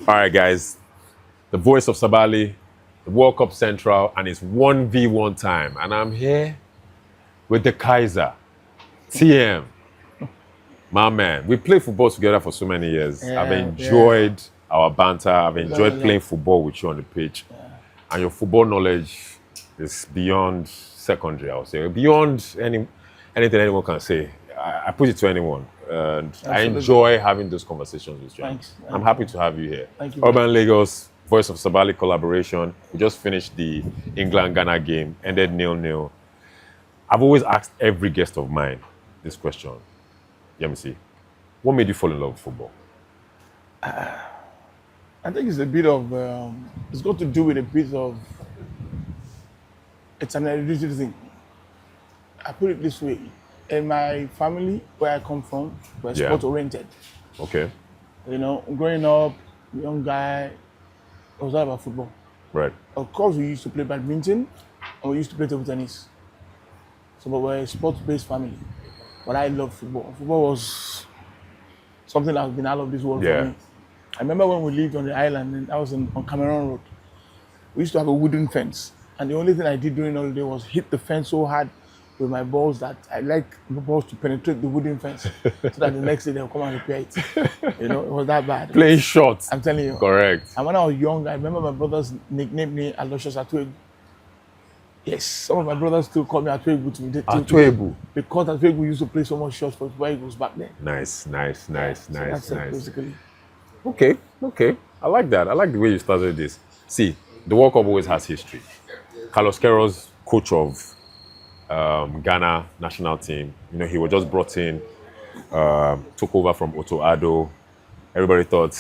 All right, guys. The voice of Sabali, the World Cup Central, and it's 1v1 time. And I'm here with the Kaizer, TM. My man, we played football together for so many years. Yeah, I've enjoyed our banter. I've enjoyed Yeah. playing football with you on the pitch. And your football knowledge is beyond secondary, I would say. Beyond anything anyone can say. I put it to anyone. And I enjoy having those conversations with you. Thanks. I'm happy to have you here. Thank you. Urban Lagos, Voice of Sabali collaboration. We just finished the England-Ghana game, ended 0-0. I've always asked every guest of mine this question. Yemisi, what made you fall in love with football? I think it's a bit of, it's got to do with a bit of, it's an hereditary thing. I put it this way. In my family, where I come from, we're sport oriented. Okay. You know, growing up, young guy, it was all about football. Right. Of course, we used to play badminton and we used to play table tennis. So, but we're a sports-based family. But I love football. Football was something that has been out of this world for me. I remember when we lived on the island, and I was on Cameron Road. We used to have a wooden fence. And the only thing I did during holiday was hit the fence so hard with my balls that I like the balls to penetrate the wooden fence so that the next day they'll come and repair it. You know, it was that bad. Playing shots. I'm telling you. Correct. And when I was young, I remember my brothers nicknamed me Aloysius Atuegu. Yes, some of my brothers still call me Atuegu to me. Atuegu. Because Atuegu used to play so much shots for Super Eagles back then. Nice. That's it, basically. Okay. I like that. I like the way you started this. See, the World Cup always has history. Carlos Queiroz, coach of Ghana national team, you know, he was just brought in, took over from Otto Addo. Everybody thought,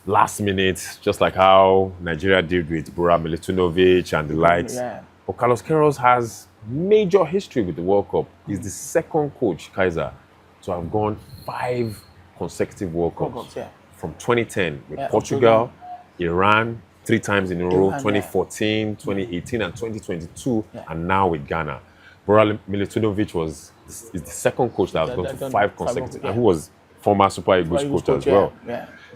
last minute, just like how Nigeria did with Bora Milutinovic and the likes. Yeah. But Carlos Queiroz has major history with the World Cup. He's the second coach, Kaizer, to have gone 5 consecutive World Cups. From 2010 with Portugal, Iran, 3 times in a row, 2014, 2018, and 2022, and now with Ghana. Bora Milutinovic is the second coach that has gone to 5 consecutive, and who was former Super Eagles coach as well.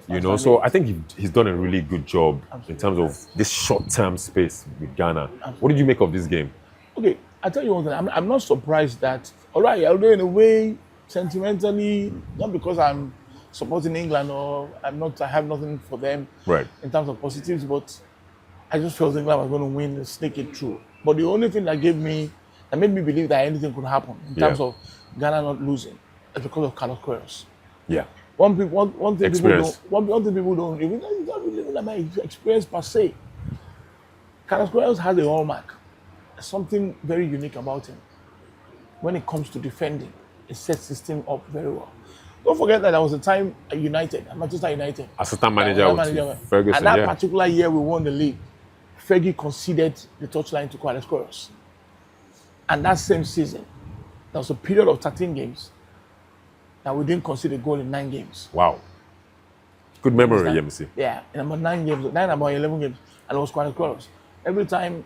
You know, so I think he's done a really good job in terms of this short-term space with Ghana. What did you make of this game? Okay, I tell you one thing. I'm not surprised that. All right, although in a way, sentimentally, not because I'm supporting England or I have nothing for them in terms of positives, but I just felt England was going to win and sneak it through. But the only thing that made me believe that anything could happen in terms of Ghana not losing is because of Carlos Queiroz. Yeah. One thing people don't even like my experience per se. Carlos Queiroz has a hallmark. Something very unique about him. When it comes to defending, it sets his team up very well. Don't forget that there was a time at Manchester United. Assistant manager with Ferguson. And that particular year we won the league, Fergie conceded the touchline to Carlos Queiroz. And that same season, there was a period of 13 games that we didn't concede a goal in 9 games. Wow. Good memory, Yemisi. Yeah, in about 9 games, about 11 games, and it was Carlos Queiroz. Every time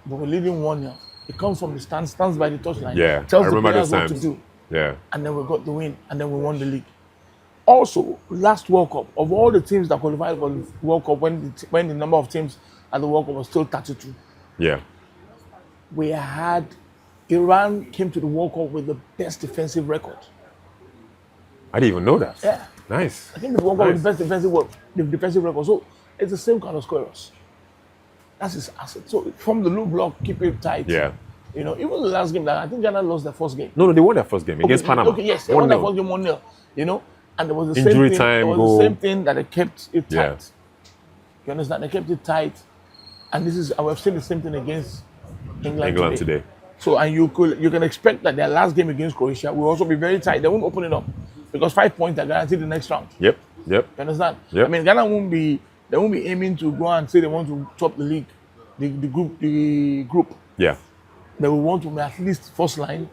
we were leading 1-0, it comes from the stands by the touchline. Yeah, tells I remember the players those what to do. Yeah. And then we got the win, and then we won the league. Also, last World Cup, of all the teams that qualified for the World Cup, when the number of teams at the World Cup was still 32, we had Iran came to the World Cup with the best defensive record. I didn't even know that. Yeah. Nice. I think the World Cup with the best defensive record. So it's the same Carlos Queiroz. That's his asset. So from the low block, keep it tight. Yeah. You know, even the last game, I think Ghana lost their first game. No, they won their first game against Panama. Okay, yes, they won their first game 1-0. You know, and there was the injury same thing. time. It was the same thing that they kept it tight. Yeah. You understand? They kept it tight, and we've seen the same thing against England today. So, and you can expect that their last game against Croatia will also be very tight. They won't open it up because 5 points are guaranteed the next round. Yep. You understand? Yep. I mean, Ghana won't be aiming to go and say they want to top the league, the group. Yeah. They will want to be at least first line.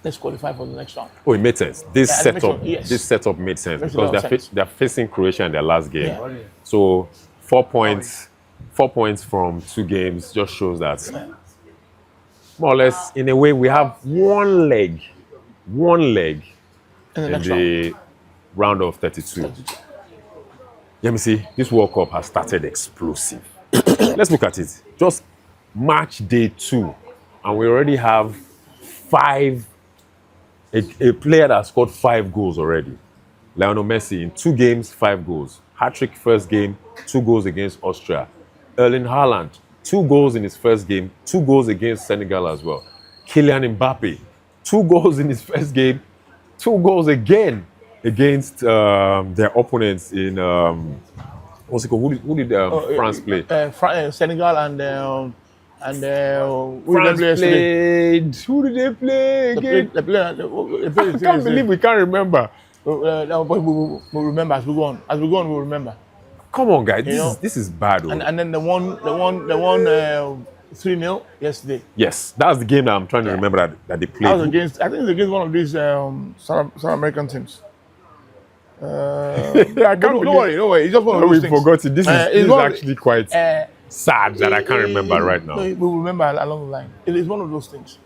Let's qualify for the next round. Oh, it made sense. This setup made sense because they're facing Croatia in their last game. Yeah. So 4 points from 2 games just shows that more or less, in a way, we have one leg in the round of 32. Yemisi, this World Cup has started explosive. Let's look at it. Just match day 2, and we already have a player that scored 5 goals already. Lionel Messi in 2 games, 5 goals. Hat-trick first game, 2 goals against Austria. Erling Haaland, 2 goals in his first game, 2 goals against Senegal as well. Kylian Mbappe, 2 goals in his first game, 2 goals again against their opponents in what's it called? Who did France play? Senegal and France played. Who did they play again? I can't believe we can't remember. We'll remember as we go on. As we go on, we'll remember. Come on, guys. This is bad. And then the one 3-0 yesterday. Yes, that was the game that I'm trying to remember that they played. That was against. I think it's against one of these South American teams. Don't worry. It's just one of those things. We forgot it. This is actually quite sad that I can't remember right now. We will remember along the line. It is one of those things.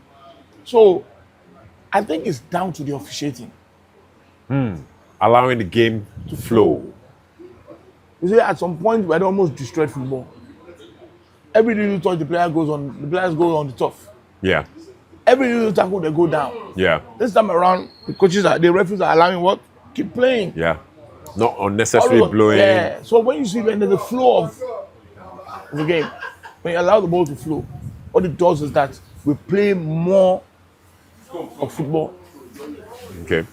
So, I think it's down to the officiating. Allowing the game to flow. You see, at some point, we had almost destroyed football. Every little touch, the players go on the turf. Yeah. Every little tackle, they go down. Yeah. This time around, the referees are allowing what? Keep playing. Yeah. Not unnecessarily blowing. Yeah. So when you see when there's a flow of the game, when you allow the ball to flow, what it does is that we play more of football. Okay.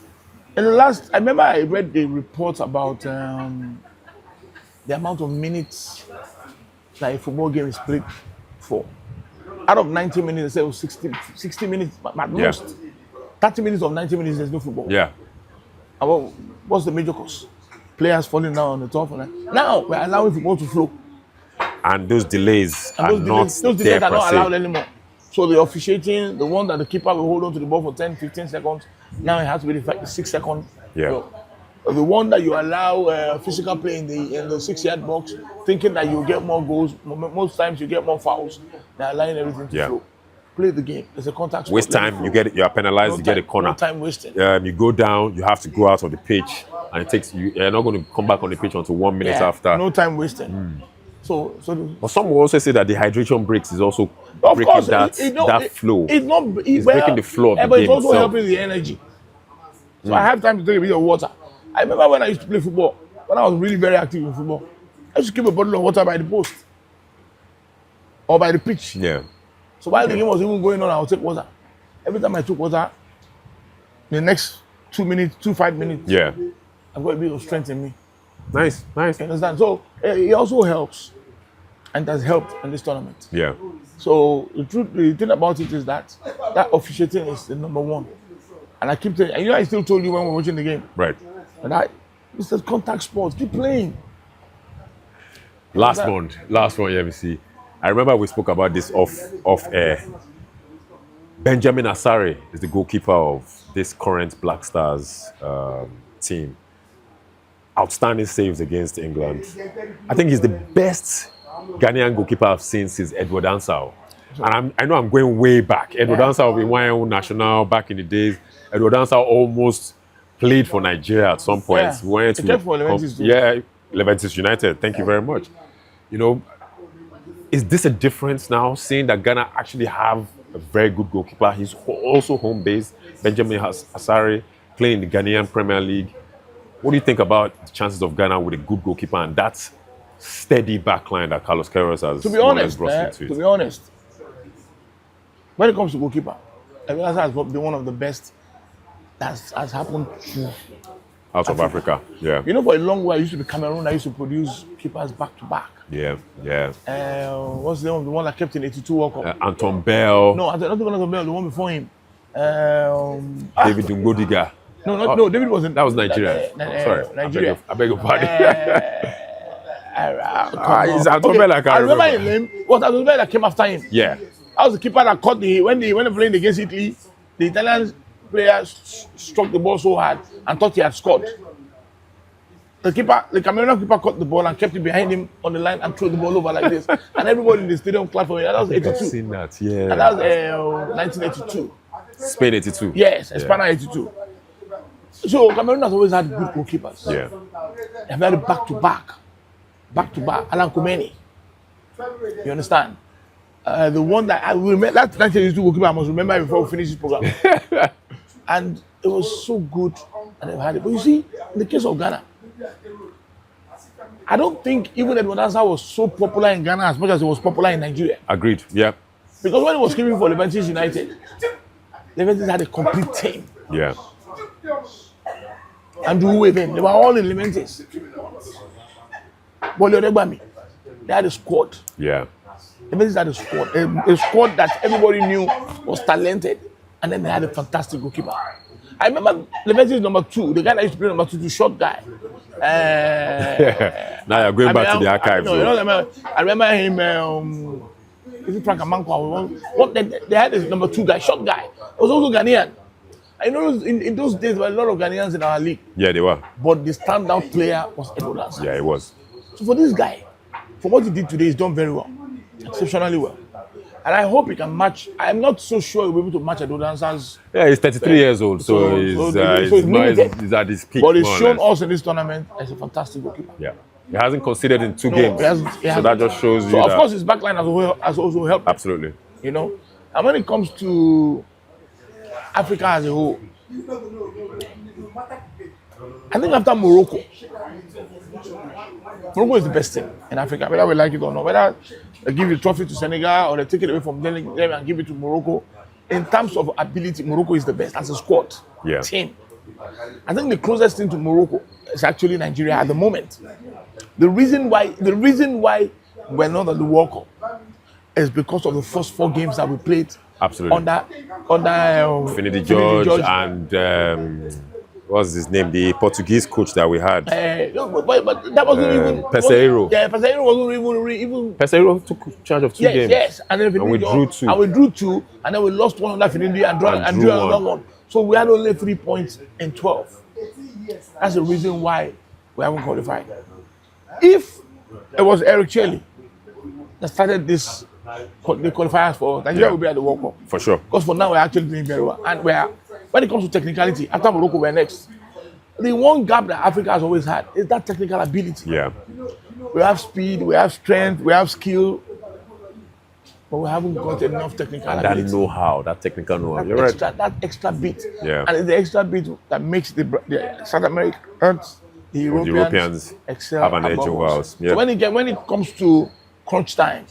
In the last, I remember I read the report about the amount of minutes that a football game is played for. Out of 90 minutes, they say it was 60 minutes at most. 30 minutes of 90 minutes, there's no football. Yeah. And what's the major cause? Players falling down on the top. Now we're allowing football to flow. And those delays are not allowed anymore. So the officiating, the one that the keeper will hold on to the ball for 10, 15 seconds, now it has to be the 6 seconds. Yeah. The one that you allow physical play in the 6-yard box, thinking that you'll get more goals. Most times you get more fouls. They're allowing everything to flow. Play the game. There's a contact. Waste time, you are penalized, you get a corner. No time wasted. You go down, you have to go out of the pitch, and it takes you're not going to come back on the pitch until 1 minute after. No time wasted. But some will also say that the hydration breaks is also breaking that flow. It's breaking the flow of the game. But it's also helping the energy. So I have time to take a bit of water. I remember when I used to play football, when I was really very active in football, I used to keep a bottle of water by the post or by the pitch. Yeah. So while the game was even going on, I would take water. Every time I took water, the next 5 minutes, I've got a bit of strength in me. Nice. You understand? So it also helps, and has helped in this tournament. Yeah. So the thing about it is that officiating is the number one. And I keep telling you, I still told you when we were watching the game. Right. And it's a contact sport. Keep playing. Last one, Yemisi. I remember we spoke about this off air. Benjamin Asare is the goalkeeper of this current Black Stars team. Outstanding saves against England. I think he's the best Ghanaian goalkeeper I've seen since Edward Ansau. And I know I'm going way back. Edward Ansau of Iwayan National back in the days. Edward Ansau almost played for Nigeria at some point. Yeah. Went to Leventis United. Thank you very much. Is this a difference now, seeing that Ghana actually have a very good goalkeeper? He's also home-based. Benjamin Asare playing in the Ghanaian Premier League. What do you think about the chances of Ghana with a good goalkeeper and that steady backline that Carlos Queiroz has brought into it? To be honest, when it comes to goalkeeper, Ghana has been one of the best that has happened to out of Africa. Yeah. For a long while, it used to be Cameroon that used to produce keepers back to back. Yeah. What's the one that kept in 82 World Cup? Anton Bell. No, not Anton Bell, the one before him. David Ngodiga. No, David wasn't. That was Nigeria. Sorry, Nigeria. I beg your pardon. It's Anton Bell. I remember his name. Was Anton Bell that came after him? Yeah. That was the keeper that caught when they playing against Italy. The Italian player struck the ball so hard and thought he had scored. The Cameroonian keeper caught the ball and kept it behind him on the line and threw the ball over like this. And everybody in the stadium clapped for him. That was 82. I've seen that, yeah. And that was 1982. Spain 82. Yes, Spain 82. So Cameroon has always had good goalkeepers. Yeah. They've had it back to back. back to back, Alan Khomeini. You understand? The one that I will remember, that 1982 goalkeeper, I must remember before we finish this program. And it was so good, and they've had it. But you see, in the case of Ghana, I don't think even Edward Ansah was so popular in Ghana as much as it was popular in Nigeria. Agreed. Yeah. Because when he was screaming for Leventis United, Leventis had a complete team. Yeah. And Uwe then, they were all in Leventis. But they had a squad. Yeah. Leventis had a squad that everybody knew was talented. And then they had a fantastic goalkeeper. I remember Leventis number 2, the guy that used to play number 2, the short guy. Now you're going back to the archives. I remember him. Is it Frank Amankwa? They had this number 2 guy, short guy. He was also Ghanaian. I know in those days there were a lot of Ghanaians in our league. Yeah, they were. But the standout player was Edward Ansah. Yeah, it was. So for this guy, for what he did today, he's done very well, exceptionally well. And I hope he can match. I'm not so sure he'll be able to match Edward Ansah's. Yeah, he's 33 years old, so he's at his peak. But he's shown us in this tournament as a fantastic goalkeeper. Yeah. He hasn't conceded in 2 games. So that just shows you. So, of course, his backline has also helped. Absolutely. You know? And when it comes to Africa as a whole, I think after Morocco is the best team in Africa, whether we like it or not. Whether they give the trophy to Senegal or they take it away from them and give it to Morocco. In terms of ability, Morocco is the best as a squad, team. I think the closest thing to Morocco is actually Nigeria at the moment. The reason why we're not at the World Cup is because of the first 4 games that we played. Absolutely. Under Finidi George and what's his name? The Portuguese coach that we had. But that wasn't even Peseiro. Peseiro wasn't even. Peseiro took charge of 2 games. Yes, and then we drew 2. And we drew 2, and then we lost one under Finidi and drew another one. So we had only 3 points in 12. That's the reason why we haven't qualified. If it was Eric Chelle that started the qualifiers for Nigeria, will be at the World Cup. For sure. Because for now we're actually doing very well. And when it comes to technicality, after Morocco, we're next. The one gap that Africa has always had is that technical ability. Yeah. We have speed, we have strength, we have skill, but we haven't got enough technical ability. That know-how, that technical know-how. You're right. That extra bit. Yeah. And it's the extra bit that makes the South Americans, the Europeans excel have an edge over us. Yeah. So when it comes to crunch time,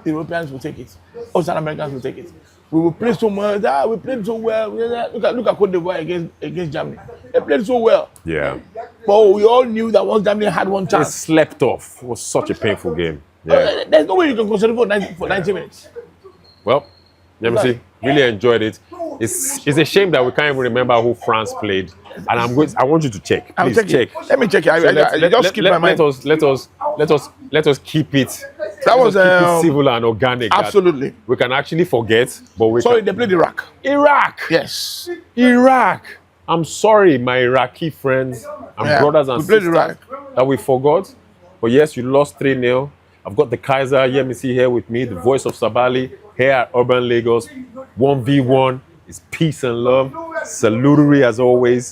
the Europeans will take it. Us South Americans will take it. We will play so much. We played so well. Look at Cote d'Ivoire against Germany. They played so well. Yeah. But we all knew that once Germany had one chance, it slept off. It was such a painful game. Yeah. There's no way you can consider for 90 minutes. Well, Yemisi, really enjoyed it. It's a shame that we can't even remember who France played. And I want you to check. Please check. Let me check it. I just keep my mind. Let us keep it. That was keep it civil and organic. Absolutely. We can actually forget, but we they played Iraq. Yes. Iraq. I'm sorry, my Iraqi friends and brothers and sisters, that we forgot. But yes, you lost 3-0. I've got the Kaizer Yemisi here with me, the voice of Sabali, here at Urban Lagos. 1v1 is peace and love. Salutary as always.